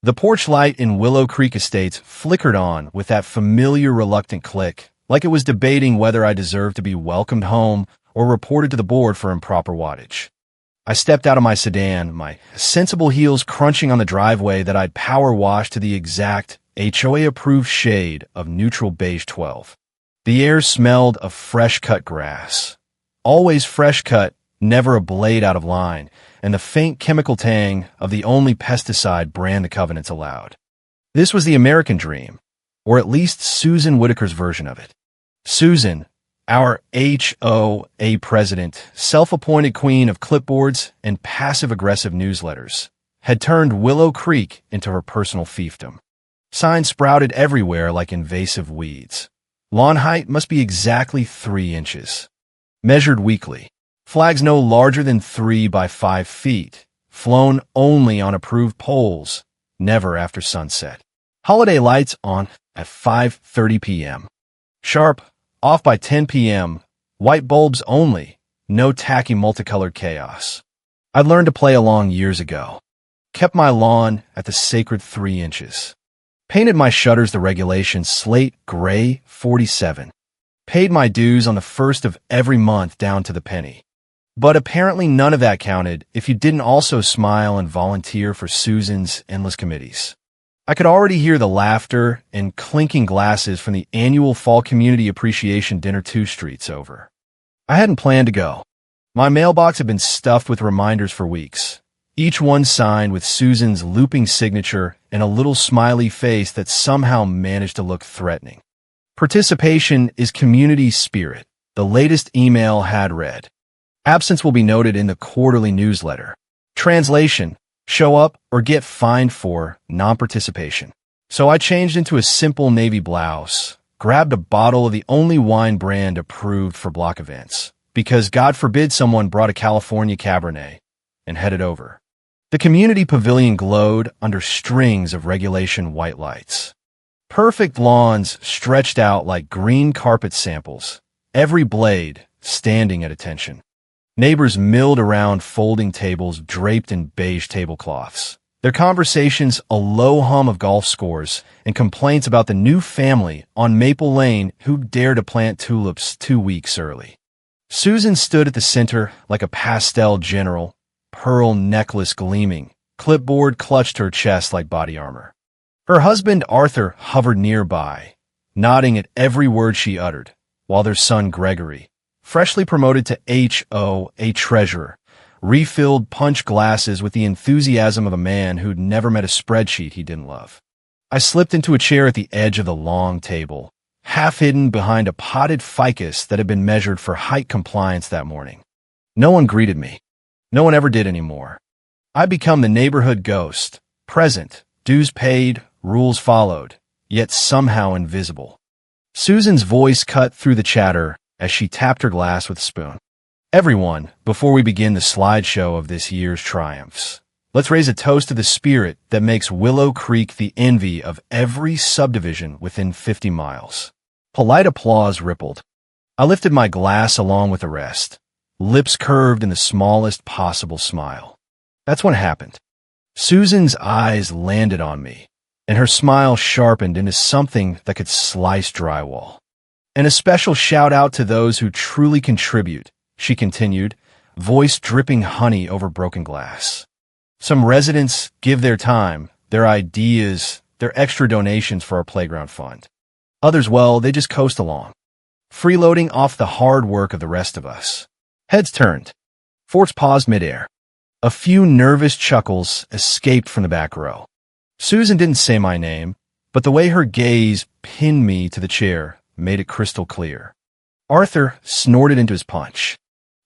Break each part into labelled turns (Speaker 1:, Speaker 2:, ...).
Speaker 1: The porch light in Willow Creek Estates flickered on with that familiar reluctant click, like it was debating whether I deserved to be welcomed home or reported to the board for improper wattage. I stepped out of my sedan, my sensible heels crunching on the driveway that I'd power washed to the exact HOA-approved shade of neutral beige 12. The air smelled of fresh-cut grass. Always fresh-cut, never a blade out of line, and the faint chemical tang of the only pesticide brand the covenants allowed. This was the American dream, or at least Susan Whitaker's version of it. Susan, our HOA president, self-appointed queen of clipboards and passive-aggressive newsletters, had turned Willow Creek into her personal fiefdom. Signs sprouted everywhere like invasive weeds. Lawn height must be exactly 3 inches. Measured weekly. Flags no larger than 3 by 5 feet. Flown only on approved poles, never after sunset. Holiday lights on at 5:30 p.m. Sharp, off by 10 p.m. White bulbs only, no tacky multicolored chaos. I'd learned to play along years ago. Kept my lawn at the sacred 3 inches. Painted my shutters the regulation slate gray 47. Paid my dues on the first of every month down to the penny. But apparently none of that counted if you didn't also smile and volunteer for Susan's endless committees. I could already hear the laughter and clinking glasses from the annual Fall Community Appreciation Dinner 2 streets over. I hadn't planned to go. My mailbox had been stuffed with reminders for weeks, each one signed with Susan's looping signature and a little smiley face that somehow managed to look threatening. Participation is community spirit, the latest email had read. Absence will be noted in the quarterly newsletter. Translation: show up or get fined for non-participation. So I changed into a simple navy blouse, grabbed a bottle of the only wine brand approved for block events, because God forbid someone brought a California Cabernet, and headed over. The community pavilion glowed under strings of regulation white lights. Perfect lawns stretched out like green carpet samples, every blade standing at attention. Neighbors milled around folding tables draped in beige tablecloths. Their conversations a low hum of golf scores and complaints about the new family on Maple Lane who dared to plant tulips 2 weeks early. Susan stood at the center like a pastel general, pearl necklace gleaming, clipboard clutched her chest like body armor. Her husband Arthur hovered nearby, nodding at every word she uttered, while their son Gregory, freshly promoted to HOA treasurer, refilled punch glasses with the enthusiasm of a man who'd never met a spreadsheet he didn't love. I slipped into a chair at the edge of the long table, half hidden behind a potted ficus that had been measured for height compliance that morning. No one greeted me. No one ever did anymore. I'd become the neighborhood ghost, present, dues paid, rules followed, yet somehow invisible. Susan's voice cut through the chatter as she tapped her glass with a spoon. Everyone, before we begin the slideshow of this year's triumphs, let's raise a toast to the spirit that makes Willow Creek the envy of every subdivision within 50 miles. Polite applause rippled. I lifted my glass along with the rest, lips curved in the smallest possible smile. That's when it happened. Susan's eyes landed on me, and her smile sharpened into something that could slice drywall. And a special shout-out to those who truly contribute, she continued, voice dripping honey over broken glass. Some residents give their time, their ideas, their extra donations for our playground fund. Others, well, they just coast along, freeloading off the hard work of the rest of us. Heads turned. Forts paused midair. A few nervous chuckles escaped from the back row. Susan didn't say my name, but the way her gaze pinned me to the chair made it crystal clear. Arthur snorted into his punch.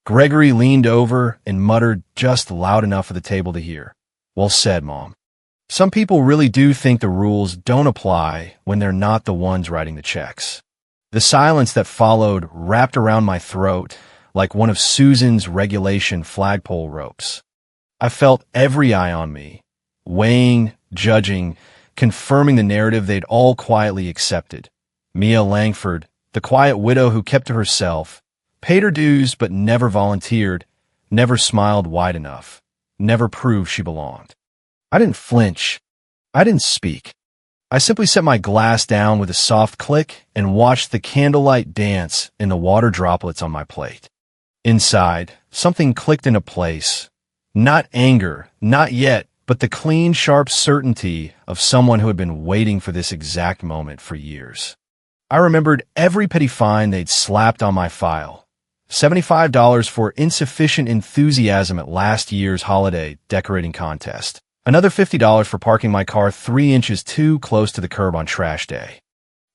Speaker 1: Gregory leaned over and muttered just loud enough for the table to hear. Well said, Mom. Some people really do think the rules don't apply when they're not the ones writing the checks. The silence that followed wrapped around my throat like one of Susan's regulation flagpole ropes. I felt every eye on me, weighing, judging, confirming the narrative they'd all quietly accepted. Mia Langford, the quiet widow who kept to herself, paid her dues but never volunteered, never smiled wide enough, never proved she belonged. I didn't flinch. I didn't speak. I simply set my glass down with a soft click and watched the candlelight dance in the water droplets on my plate. Inside, something clicked into place. Not anger, not yet, but the clean, sharp certainty of someone who had been waiting for this exact moment for years. I remembered every petty fine they'd slapped on my file. $75 for insufficient enthusiasm at last year's holiday decorating contest. Another $50 for parking my car 3 inches too close to the curb on trash day.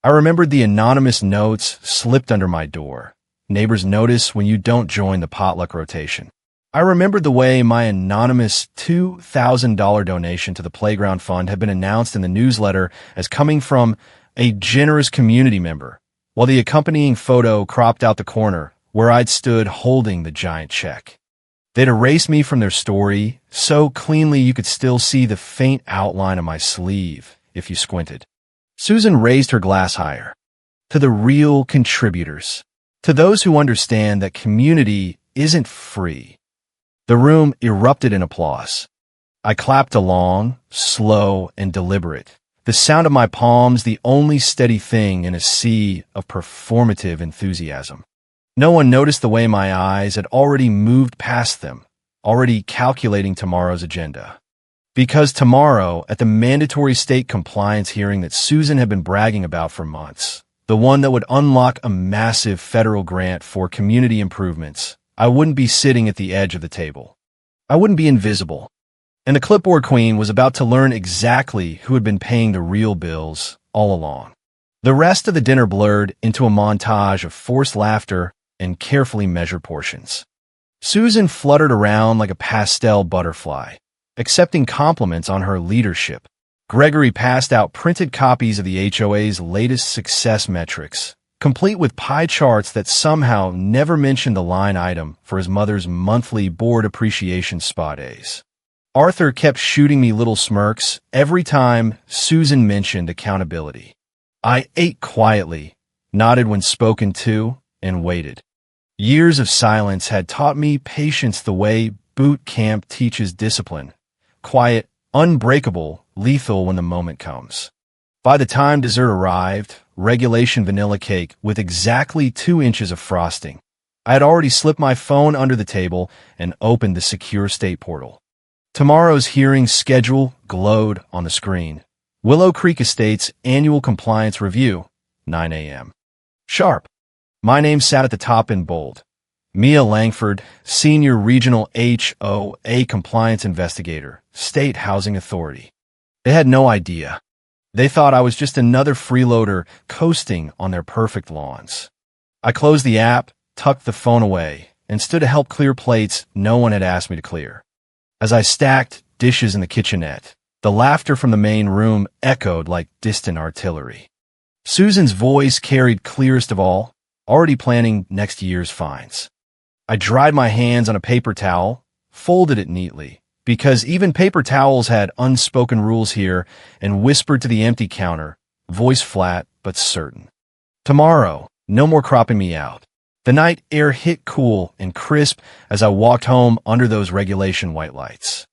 Speaker 1: I remembered the anonymous notes slipped under my door. Neighbors notice when you don't join the potluck rotation. I remembered the way my anonymous $2,000 donation to the playground fund had been announced in the newsletter as coming from a generous community member, while the accompanying photo cropped out the corner where I'd stood holding the giant check. They'd erased me from their story so cleanly you could still see the faint outline of my sleeve if you squinted. Susan raised her glass higher. To the real contributors. To those who understand that community isn't free. The room erupted in applause. I clapped along, slow and deliberate. The sound of my palms the only steady thing in a sea of performative enthusiasm. No one noticed the way my eyes had already moved past them, already calculating tomorrow's agenda. Because tomorrow, at the mandatory state compliance hearing that Susan had been bragging about for months, the one that would unlock a massive federal grant for community improvements, I wouldn't be sitting at the edge of the table. I wouldn't be invisible. And the clipboard queen was about to learn exactly who had been paying the real bills all along. The rest of the dinner blurred into a montage of forced laughter and carefully measured portions. Susan fluttered around like a pastel butterfly, accepting compliments on her leadership. Gregory passed out printed copies of the HOA's latest success metrics, complete with pie charts that somehow never mentioned the line item for his mother's monthly board appreciation spa days. Arthur kept shooting me little smirks every time Susan mentioned accountability. I ate quietly, nodded when spoken to, and waited. Years of silence had taught me patience the way boot camp teaches discipline. Quiet, unbreakable, lethal when the moment comes. By the time dessert arrived, regulation vanilla cake with exactly 2 inches of frosting, I had already slipped my phone under the table and opened the secure state portal. Tomorrow's hearing schedule glowed on the screen. Willow Creek Estates Annual Compliance Review, 9 a.m. Sharp. My name sat at the top in bold. Mia Langford, Senior Regional HOA Compliance Investigator, State Housing Authority. They had no idea. They thought I was just another freeloader coasting on their perfect lawns. I closed the app, tucked the phone away, and stood to help clear plates no one had asked me to clear. As I stacked dishes in the kitchenette, the laughter from the main room echoed like distant artillery. Susan's voice carried clearest of all, already planning next year's fines. I dried my hands on a paper towel, folded it neatly, because even paper towels had unspoken rules here, and whispered to the empty counter, voice flat but certain. Tomorrow, no more cropping me out. The night air hit cool and crisp as I walked home under those regulation white lights.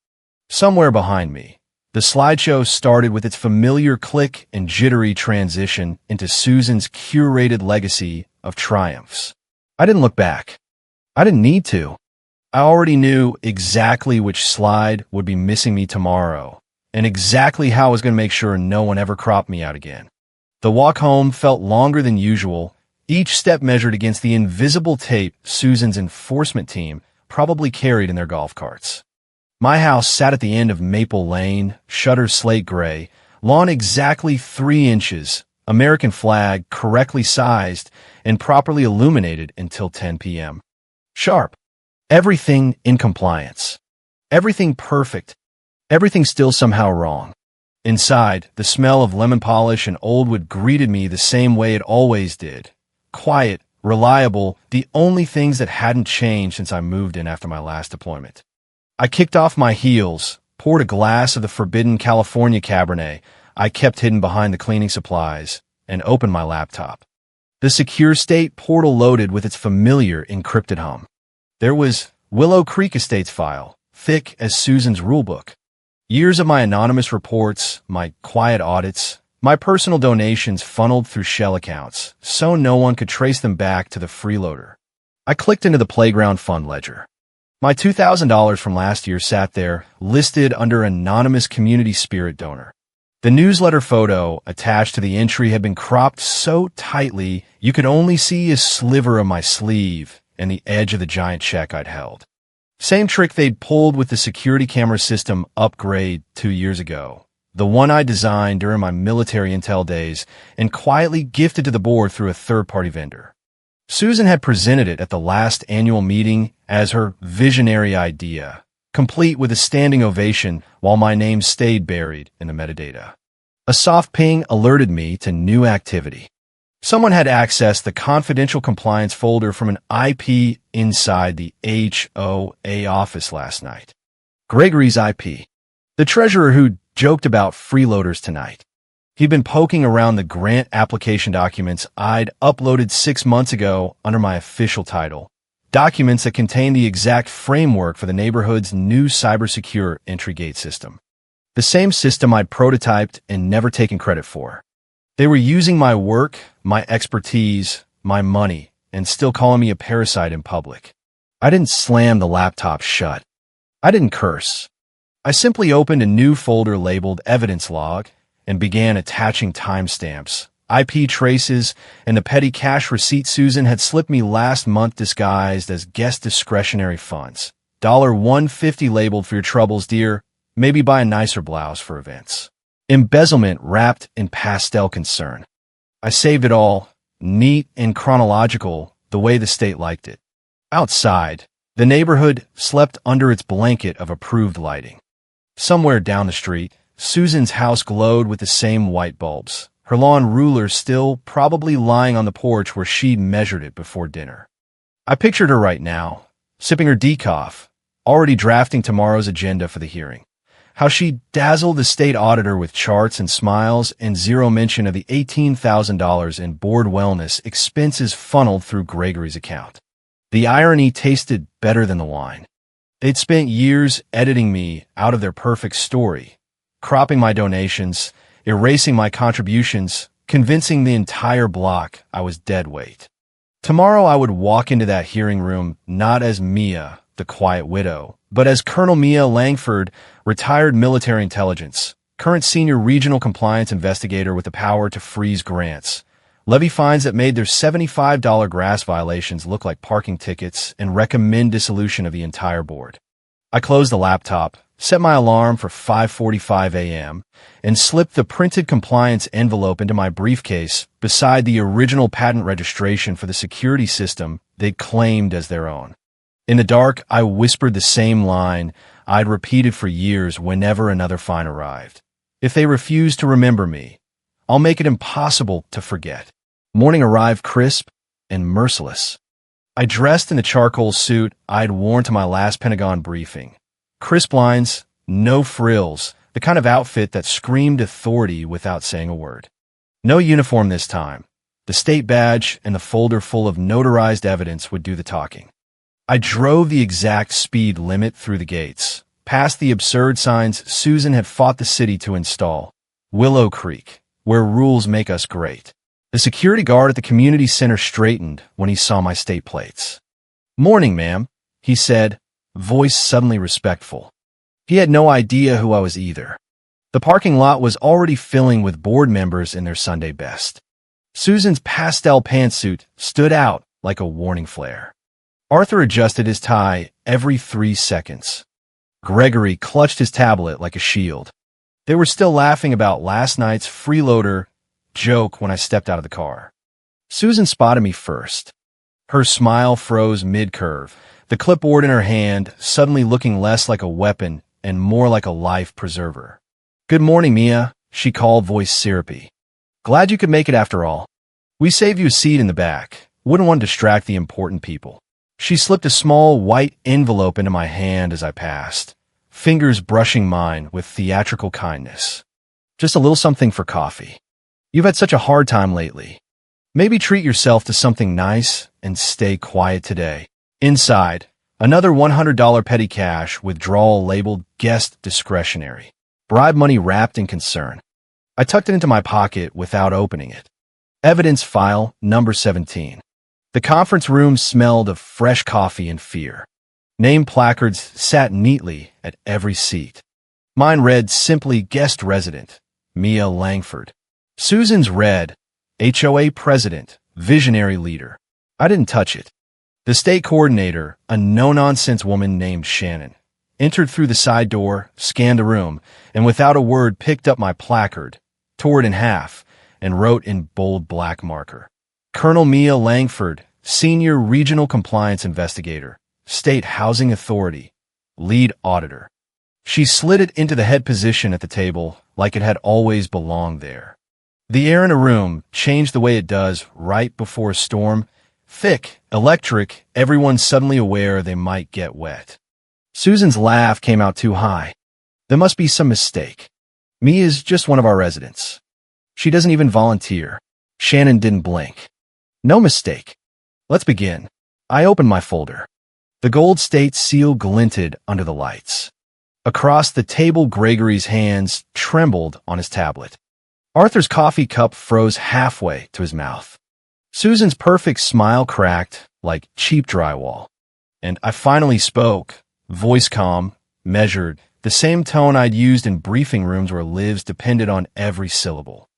Speaker 1: Somewhere behind me, the slideshow started with its familiar click and jittery transition into Susan's curated legacy of triumphs. I didn't look back. I didn't need to. I already knew exactly which slide would be missing me tomorrow, and exactly how I was going to make sure no one ever cropped me out again. The walk home felt longer than usual, each step measured against the invisible tape Susan's enforcement team probably carried in their golf carts. My house sat at the end of Maple Lane, shutters slate gray, lawn exactly 3 inches, American flag correctly sized and properly illuminated until 10 p.m. Sharp. Everything in compliance. Everything perfect. Everything still somehow wrong. Inside, the smell of lemon polish and old wood greeted me the same way it always did. Quiet, reliable, the only things that hadn't changed since I moved in after my last deployment. I kicked off my heels, poured a glass of the forbidden California Cabernet I kept hidden behind the cleaning supplies, and opened my laptop. The secure state portal loaded with its familiar encrypted hum. There was Willow Creek Estates file, thick as Susan's rulebook. Years of my anonymous reports, my quiet audits, my personal donations funneled through shell accounts, so no one could trace them back to the freeloader. I clicked into the playground fund ledger. My $2,000 from last year sat there, listed under anonymous community spirit donor. The newsletter photo attached to the entry had been cropped so tightly you could only see a sliver of my sleeve and the edge of the giant check I'd held. Same trick they'd pulled with the security camera system upgrade 2 years ago. The one I designed during my military intel days and quietly gifted to the board through a third-party vendor. Susan had presented it at the last annual meeting as her visionary idea, complete with a standing ovation while my name stayed buried in the metadata. A soft ping alerted me to new activity. Someone had accessed the confidential compliance folder from an IP inside the HOA office last night. Gregory's IP. The treasurer who joked about freeloaders tonight. He'd been poking around the grant application documents I'd uploaded 6 months ago under my official title. Documents that contained the exact framework for the neighborhood's new cybersecure entry gate system. The same system I'd prototyped and never taken credit for. They were using my work, my expertise, my money, and still calling me a parasite in public. I didn't slam the laptop shut. I didn't curse. I simply opened a new folder labeled Evidence Log and began attaching timestamps, IP traces, and the petty cash receipt Susan had slipped me last month disguised as guest discretionary funds. $150 labeled for your troubles, dear. Maybe buy a nicer blouse for events. Embezzlement wrapped in pastel concern. I saved it all, neat and chronological, the way the state liked it. Outside, the neighborhood slept under its blanket of approved lighting. Somewhere down the street, Susan's house glowed with the same white bulbs, her lawn ruler still probably lying on the porch where she'd measured it before dinner. I pictured her right now, sipping her decaf, already drafting tomorrow's agenda for the hearing. How she dazzled the state auditor with charts and smiles and zero mention of the $18,000 in board wellness expenses funneled through Gregory's account. The irony tasted better than the wine. They'd spent years editing me out of their perfect story, cropping my donations, erasing my contributions, convincing the entire block I was dead weight. Tomorrow I would walk into that hearing room not as Mia, the quiet widow, but as Colonel Mia Langford, retired military intelligence, current senior regional compliance investigator with the power to freeze grants, levy fines that made their $75 grass violations look like parking tickets, and recommend dissolution of the entire board. I closed the laptop, set my alarm for 5:45 a.m., and slipped the printed compliance envelope into my briefcase beside the original patent registration for the security system they'd claimed as their own. In the dark, I whispered the same line I'd repeated for years whenever another fine arrived. If they refuse to remember me, I'll make it impossible to forget. Morning arrived crisp and merciless. I dressed in the charcoal suit I'd worn to my last Pentagon briefing. Crisp lines, no frills, the kind of outfit that screamed authority without saying a word. No uniform this time. The state badge and the folder full of notarized evidence would do the talking. I drove the exact speed limit through the gates, past the absurd signs Susan had fought the city to install. Willow Creek, where rules make us great. The security guard at the community center straightened when he saw my state plates. "Morning, ma'am," he said, voice suddenly respectful. He had no idea who I was either. The parking lot was already filling with board members in their Sunday best. Susan's pastel pantsuit stood out like a warning flare. Arthur adjusted his tie every 3 seconds. Gregory clutched his tablet like a shield. They were still laughing about last night's freeloader joke when I stepped out of the car. Susan spotted me first. Her smile froze mid-curve, the clipboard in her hand suddenly looking less like a weapon and more like a life preserver. "Good morning, Mia," she called, voice syrupy. "Glad you could make it after all. We saved you a seat in the back. Wouldn't want to distract the important people." She slipped a small white envelope into my hand as I passed, fingers brushing mine with theatrical kindness. "Just a little something for coffee. You've had such a hard time lately. Maybe treat yourself to something nice and stay quiet today." Inside, another $100 petty cash withdrawal labeled guest discretionary. bribe money wrapped in concern. I tucked it into my pocket without opening it. Evidence file number 17. The conference room smelled of fresh coffee and fear. Name placards sat neatly at every seat. Mine read simply guest resident, Mia Langford. Susan's read HOA president, visionary leader. I didn't touch it. The state coordinator, a no-nonsense woman named Shannon, entered through the side door, scanned the room, and without a word picked up my placard, tore it in half, and wrote in bold black marker, Colonel Mia Langford, Senior Regional Compliance Investigator, State Housing Authority, Lead Auditor. She slid it into the head position at the table like it had always belonged there. The air in a room changed the way it does right before a storm. Thick, electric, everyone suddenly aware they might get wet. Susan's laugh came out too high. There must be some mistake. Mia's just one of our residents. She doesn't even volunteer. Shannon didn't blink. No mistake. Let's begin. I opened my folder. The gold state seal glinted under the lights. Across the table, Gregory's hands trembled on his tablet. Arthur's coffee cup froze halfway to his mouth. Susan's perfect smile cracked like cheap drywall. And I finally spoke, voice calm, measured, the same tone I'd used in briefing rooms where lives depended on every syllable.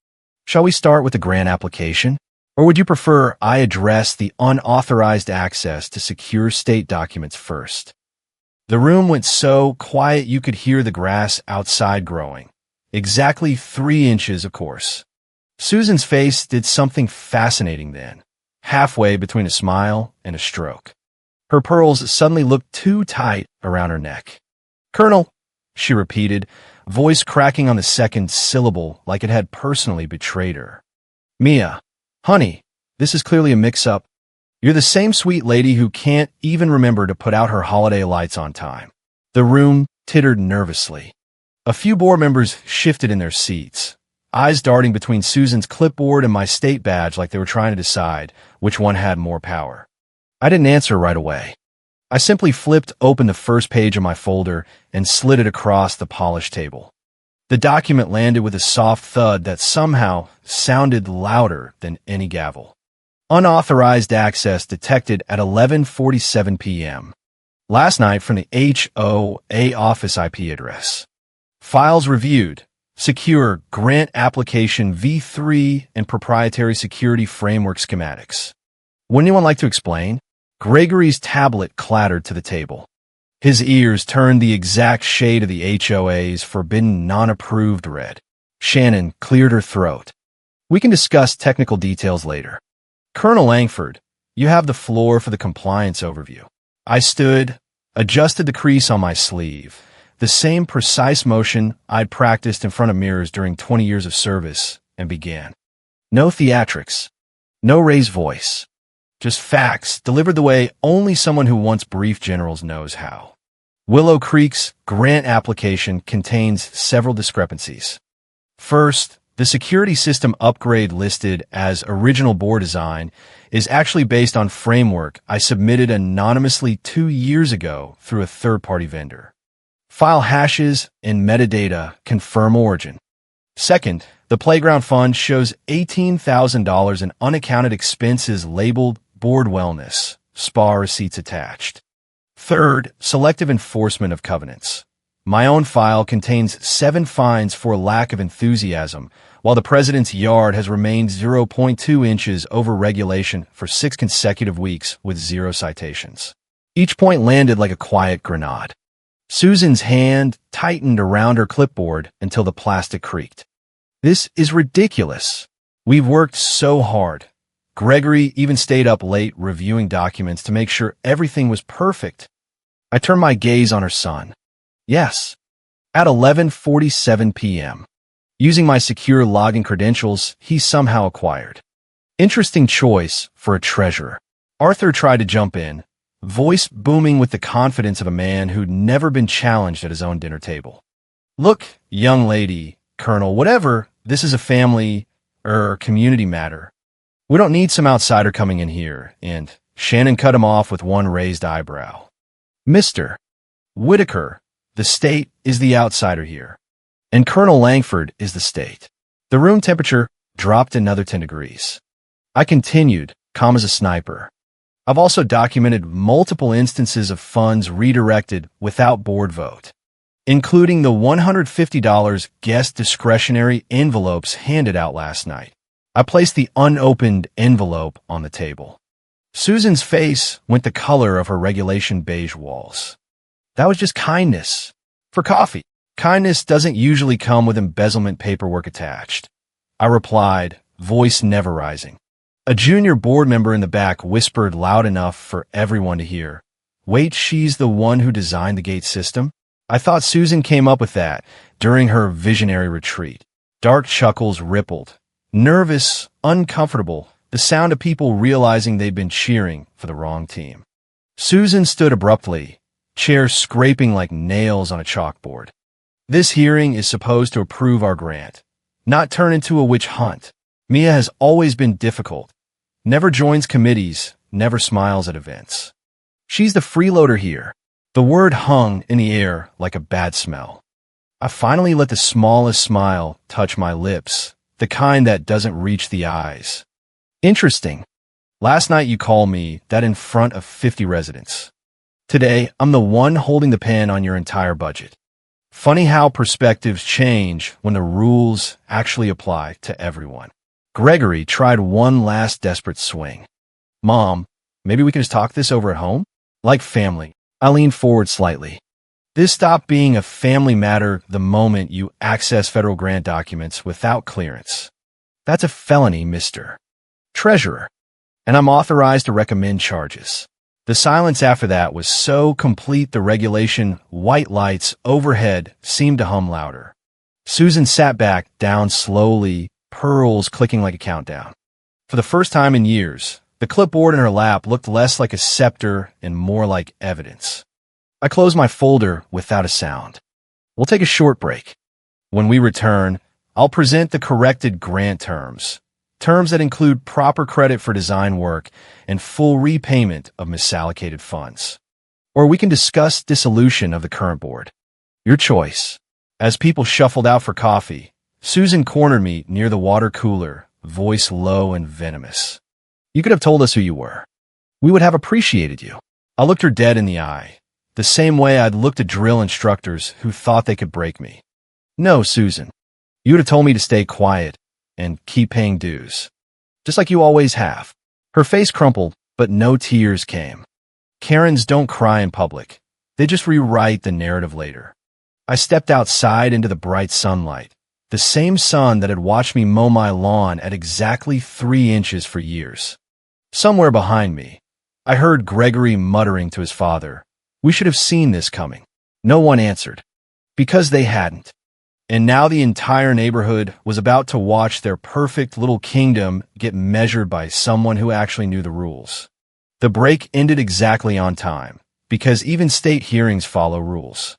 Speaker 1: Shall we start with the grant application? Or would you prefer I address the unauthorized access to secure state documents first? The room went so quiet you could hear the grass outside growing. Exactly 3 inches, of course. Susan's face did something fascinating then, halfway between a smile and a stroke. Her pearls suddenly looked too tight around her neck. Colonel, she repeated, voice cracking on the second syllable like it had personally betrayed her. Mia, honey, this is clearly a mix-up. You're the same sweet lady who can't even remember to put out her holiday lights on time. The room tittered nervously. A few board members shifted in their seats, eyes darting between Susan's clipboard and my state badge like they were trying to decide which one had more power. I didn't answer right away. I simply flipped open the first page of my folder and slid it across the polished table. The document landed with a soft thud that somehow sounded louder than any gavel. Unauthorized access detected at 11:47 p.m. Last night from the HOA office IP address. Files reviewed. Secure grant application V3 and proprietary security framework schematics. Would anyone like to explain? Gregory's tablet clattered to the table. His ears turned the exact shade of the HOA's forbidden non-approved red. Shannon cleared her throat. We can discuss technical details later. Colonel Langford, you have the floor for the compliance overview. I stood, adjusted the crease on my sleeve, the same precise motion I'd practiced in front of mirrors during 20 years of service, and began. No theatrics, no raised voice, just facts delivered the way only someone who once briefed generals knows how. Willow Creek's grant application contains several discrepancies. First, the security system upgrade listed as original board design is actually based on framework I submitted anonymously 2 years ago through a third-party vendor. File hashes and metadata confirm origin. Second, the playground fund shows $18,000 in unaccounted expenses labeled board wellness, SPA receipts attached. Third, selective enforcement of covenants. My own file contains 7 fines for lack of enthusiasm, while the president's yard has remained 0.2 inches over regulation for 6 consecutive weeks with 0 citations. Each point landed like a quiet grenade. Susan's hand tightened around her clipboard until the plastic creaked. This is ridiculous. We've worked so hard. Gregory even stayed up late reviewing documents to make sure everything was perfect. I turned my gaze on her son. Yes, at 11:47 p.m. Using my secure login credentials, he somehow acquired. Interesting choice for a treasurer. Arthur tried to jump in, voice booming with the confidence of a man who'd never been challenged at his own dinner table. Look, young lady, Colonel, whatever, this is a family, community matter. We don't need some outsider coming in here, and Shannon cut him off with one raised eyebrow. Mr. Whitaker, the state is the outsider here. and Colonel Langford is the state. The room temperature dropped another 10 degrees. I continued, calm as a sniper. I've also documented multiple instances of funds redirected without board vote, including the $150 guest discretionary envelopes handed out last night. I placed the unopened envelope on the table. Susan's face went the color of her regulation beige walls. That was just kindness. For coffee. Kindness doesn't usually come with embezzlement paperwork attached. I replied, voice never rising. A junior board member in the back whispered loud enough for everyone to hear, "Wait, she's the one who designed the gate system?" I thought Susan came up with that during her visionary retreat. Dark chuckles rippled. Nervous, uncomfortable, the sound of people realizing they'd been cheering for the wrong team. Susan stood abruptly, chair scraping like nails on a chalkboard. This hearing is supposed to approve our grant, not turn into a witch hunt. Mia has always been difficult. Never joins committees, never smiles at events. She's the freeloader here. The word hung in the air like a bad smell. I finally let the smallest smile touch my lips, the kind that doesn't reach the eyes. Interesting. Last night you called me that in front of 50 residents. Today, I'm the one holding the pen on your entire budget. Funny how perspectives change when the rules actually apply to everyone. Gregory tried one last desperate swing. Mom, maybe we can just talk this over at home? Like family. I leaned forward slightly. This stopped being a family matter the moment you access federal grant documents without clearance. That's a felony, Mr. Treasurer. And I'm authorized to recommend charges. The silence after that was so complete the regulation white lights overhead seemed to hum louder. Susan sat back down slowly, pearls clicking like a countdown. For the first time in years, the clipboard in her lap looked less like a scepter and more like evidence. I closed my folder without a sound. We'll take a short break. When we return, I'll present the corrected grant terms that include proper credit for design work and full repayment of misallocated funds. Or we can discuss dissolution of the current board. Your choice. As people shuffled out for coffee, Susan cornered me near the water cooler, voice low and venomous. You could have told us who you were. We would have appreciated you. I looked her dead in the eye, the same way I'd looked at drill instructors who thought they could break me. No, Susan. You would have told me to stay quiet and keep paying dues. Just like you always have. Her face crumpled, but no tears came. Karens don't cry in public. They just rewrite the narrative later. I stepped outside into the bright sunlight. The same sun that had watched me mow my lawn at exactly 3 inches for years. Somewhere behind me, I heard Gregory muttering to his father, "We should have seen this coming." No one answered. Because they hadn't. And now the entire neighborhood was about to watch their perfect little kingdom get measured by someone who actually knew the rules. The break ended exactly on time, because even state hearings follow rules.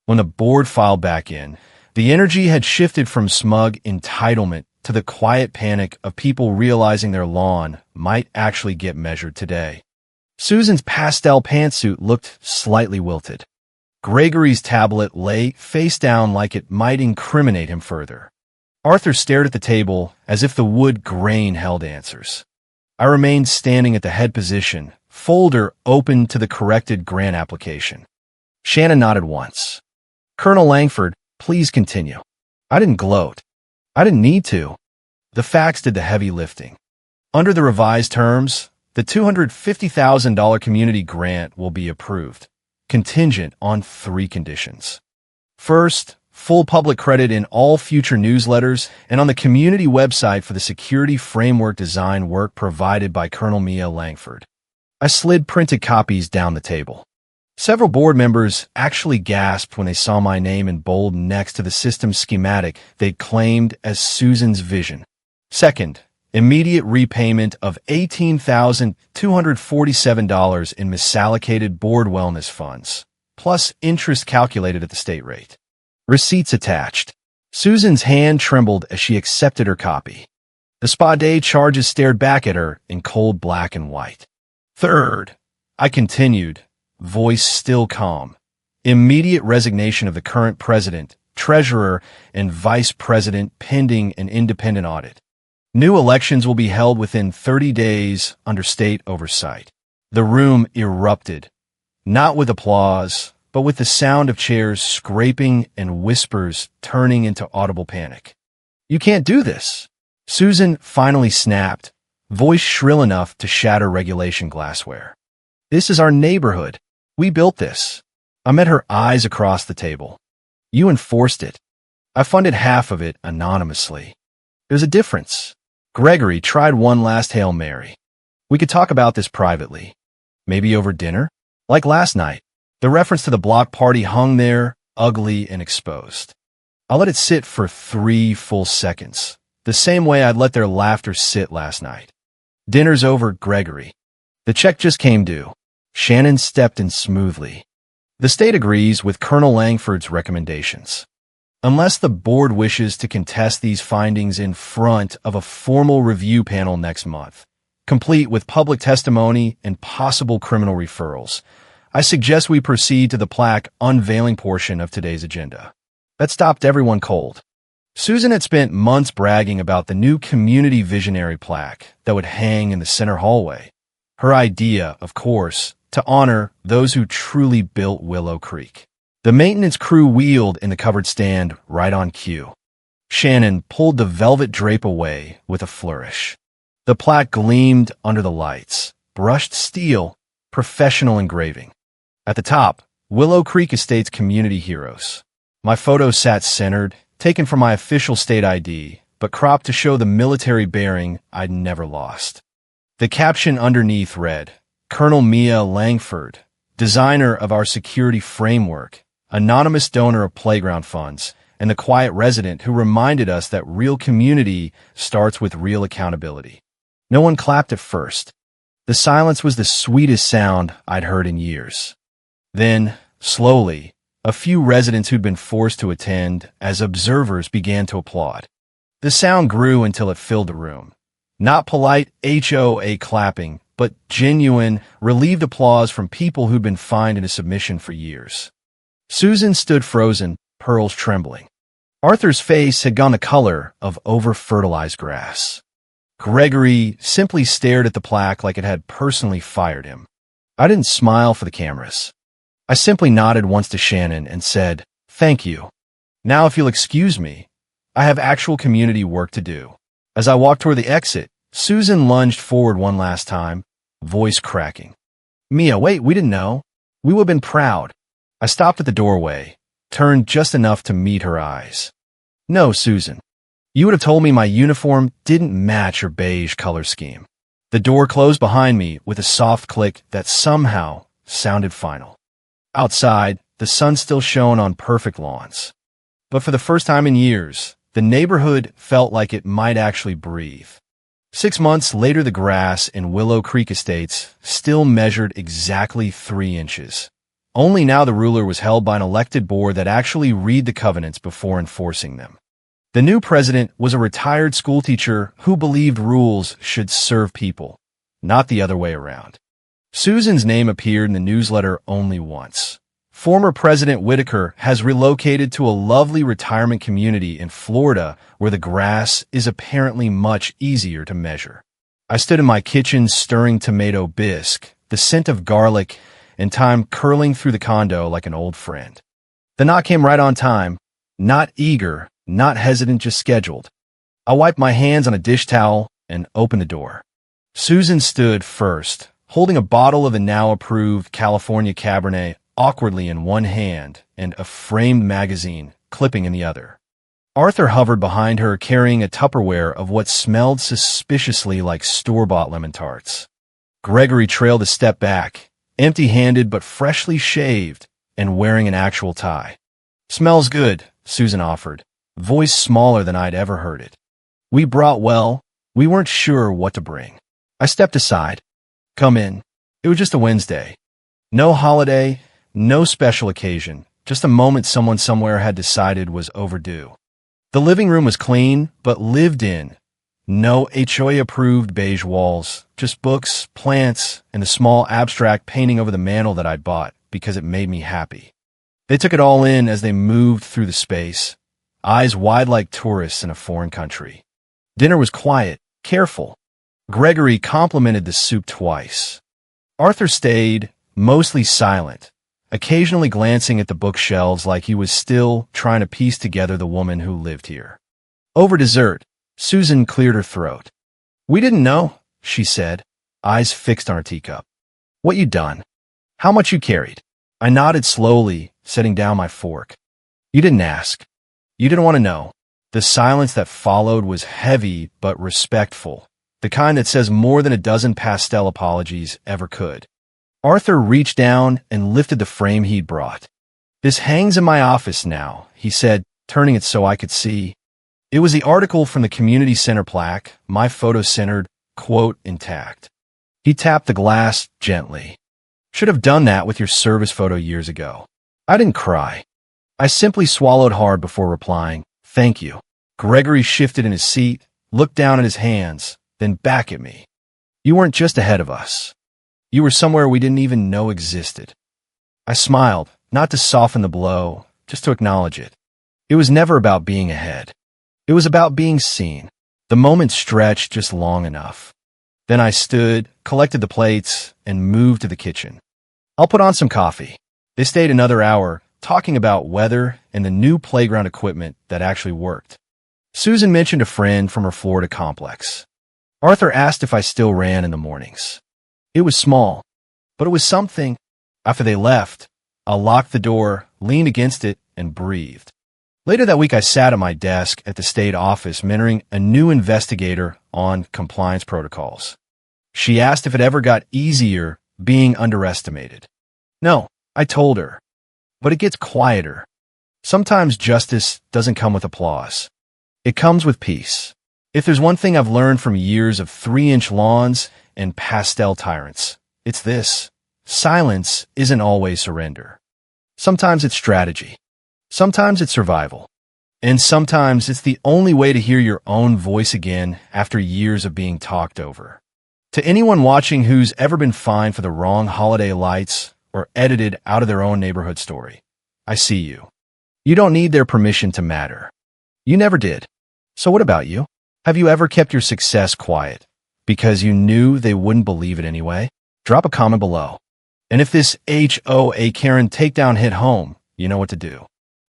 Speaker 1: When the board filed back in, the energy had shifted from smug entitlement to the quiet panic of people realizing their lawn might actually get measured today. Susan's pastel pantsuit looked slightly wilted. Gregory's tablet lay face down like it might incriminate him further. Arthur stared at the table as if the wood grain held answers. I remained standing at the head position, folder open to the corrected grant application. Shannon nodded once. "Colonel Langford, please continue." I didn't gloat. I didn't need to. The facts did the heavy lifting. Under the revised terms, the $250,000 community grant will be approved, contingent on 3 conditions. First, full public credit in all future newsletters and on the community website for the security framework design work provided by Colonel Mia Langford. I slid printed copies down the table. Several board members actually gasped when they saw my name in bold next to the system schematic they'd claimed as Susan's vision. Second, immediate repayment of $18,247 in misallocated board wellness funds, plus interest calculated at the state rate. Receipts attached. Susan's hand trembled as she accepted her copy. The spa day charges stared back at her in cold black and white. Third, I continued, voice still calm, immediate resignation of the current president treasurer, and vice president pending an independent audit. New elections will be held within 30 days under state oversight. The room erupted, not with applause, but with the sound of chairs scraping and whispers turning into audible panic. "You can't do this," Susan finally snapped, voice shrill enough to shatter regulation glassware. "This is our neighborhood. We built this." I met her eyes across the table. "You enforced it. I funded half of it anonymously. There's a difference." Gregory tried one last Hail Mary. "We could talk about this privately. Maybe over dinner? Like last night." The reference to the block party hung there, ugly and exposed. I let it sit for 3 full seconds, the same way I'd let their laughter sit last night. "Dinner's over, Gregory. The check just came due." Shannon stepped in smoothly. "The state agrees with Colonel Langford's recommendations. Unless the board wishes to contest these findings in front of a formal review panel next month, complete with public testimony and possible criminal referrals, I suggest we proceed to the plaque unveiling portion of today's agenda." That stopped everyone cold. Susan had spent months bragging about the new community visionary plaque that would hang in the center hallway. Her idea, of course, to honor those who truly built Willow Creek. The maintenance crew wheeled in the covered stand right on cue. Shannon pulled the velvet drape away with a flourish. The plaque gleamed under the lights, brushed steel, professional engraving. At the top, Willow Creek Estates Community Heroes. My photo sat centered, taken from my official state ID, but cropped to show the military bearing I'd never lost. The caption underneath read, "Colonel Mia Langford, designer of our security framework, anonymous donor of playground funds, and the quiet resident who reminded us that real community starts with real accountability." No one clapped at first. The silence was the sweetest sound I'd heard in years. Then, slowly, a few residents who'd been forced to attend as observers began to applaud. The sound grew until it filled the room. Not polite HOA clapping, but genuine, relieved applause from people who'd been fined in a submission for years. Susan stood frozen, pearls trembling. Arthur's face had gone the color of over-fertilized grass. Gregory simply stared at the plaque like it had personally fired him. I didn't smile for the cameras. I simply nodded once to Shannon and said, "Thank you. Now if you'll excuse me, I have actual community work to do." As I walked toward the exit, Susan lunged forward one last time, voice cracking. "Mia, wait, we didn't know. We would have been proud." I stopped at the doorway, turned just enough to meet her eyes. "No, Susan. You would have told me my uniform didn't match your beige color scheme." The door closed behind me with a soft click that somehow sounded final. Outside, the sun still shone on perfect lawns. But for the first time in years, the neighborhood felt like it might actually breathe. 6 months later, the grass in Willow Creek Estates still measured exactly 3 inches. Only now the ruler was held by an elected board that actually read the covenants before enforcing them. The new president was a retired schoolteacher who believed rules should serve people, not the other way around. Susan's name appeared in the newsletter only once. Former President Whitaker has relocated to a lovely retirement community in Florida where the grass is apparently much easier to measure. I stood in my kitchen stirring tomato bisque, the scent of garlic and time curling through the condo like an old friend. The knock came right on time, not eager, not hesitant, just scheduled. I wiped my hands on a dish towel and opened the door. Susan stood first, holding a bottle of the now-approved California Cabernet awkwardly in one hand and a framed magazine clipping in the other. Arthur hovered behind her carrying a Tupperware of what smelled suspiciously like store-bought lemon tarts. Gregory trailed a step back, empty-handed but freshly shaved and wearing an actual tie. "Smells good," Susan offered, voice smaller than I'd ever heard it. "We brought we weren't sure what to bring." I stepped aside. "Come in." It was just a Wednesday. No holiday, no special occasion, just a moment someone somewhere had decided was overdue. The living room was clean, but lived in. No HOA-approved beige walls, just books, plants, and a small abstract painting over the mantel that I'd bought because it made me happy. They took it all in as they moved through the space, eyes wide like tourists in a foreign country. Dinner was quiet, careful. Gregory complimented the soup twice. Arthur stayed, mostly silent, occasionally glancing at the bookshelves like he was still trying to piece together the woman who lived here. Over dessert, Susan cleared her throat. "We didn't know," she said, eyes fixed on her teacup. "What you done? How much you carried?" I nodded slowly, setting down my fork. "You didn't ask. You didn't want to know." The silence that followed was heavy but respectful, the kind that says more than a dozen pastel apologies ever could. Arthur reached down and lifted the frame he'd brought. "This hangs in my office now," he said, turning it so I could see. It was the article from the community center plaque, my photo centered, quote, intact. He tapped the glass gently. "Should have done that with your service photo years ago." I didn't cry. I simply swallowed hard before replying, "Thank you." Gregory shifted in his seat, looked down at his hands, then back at me. "You weren't just ahead of us. You were somewhere we didn't even know existed." I smiled, not to soften the blow, just to acknowledge it. It was never about being ahead. It was about being seen. The moment stretched just long enough. Then I stood, collected the plates, and moved to the kitchen. "I'll put on some coffee." They stayed another hour, talking about weather and the new playground equipment that actually worked. Susan mentioned a friend from her Florida complex. Arthur asked if I still ran in the mornings. It was small, but it was something. After they left, I locked the door, leaned against it, and breathed. Later that week, I sat at my desk at the state office mentoring a new investigator on compliance protocols. She asked if it ever got easier being underestimated. No, I told her, but it gets quieter. Sometimes justice doesn't come with applause. It comes with peace. If there's one thing I've learned from years of 3-inch lawns and pastel tyrants, it's this. Silence isn't always surrender. Sometimes it's strategy. Sometimes it's survival. And sometimes it's the only way to hear your own voice again after years of being talked over. To anyone watching who's ever been fined for the wrong holiday lights or edited out of their own neighborhood story, I see you. You don't need their permission to matter. You never did. So what about you? Have you ever kept your success quiet because you knew they wouldn't believe it anyway? Drop a comment below. And if this HOA Karen takedown hit home, you know what to do.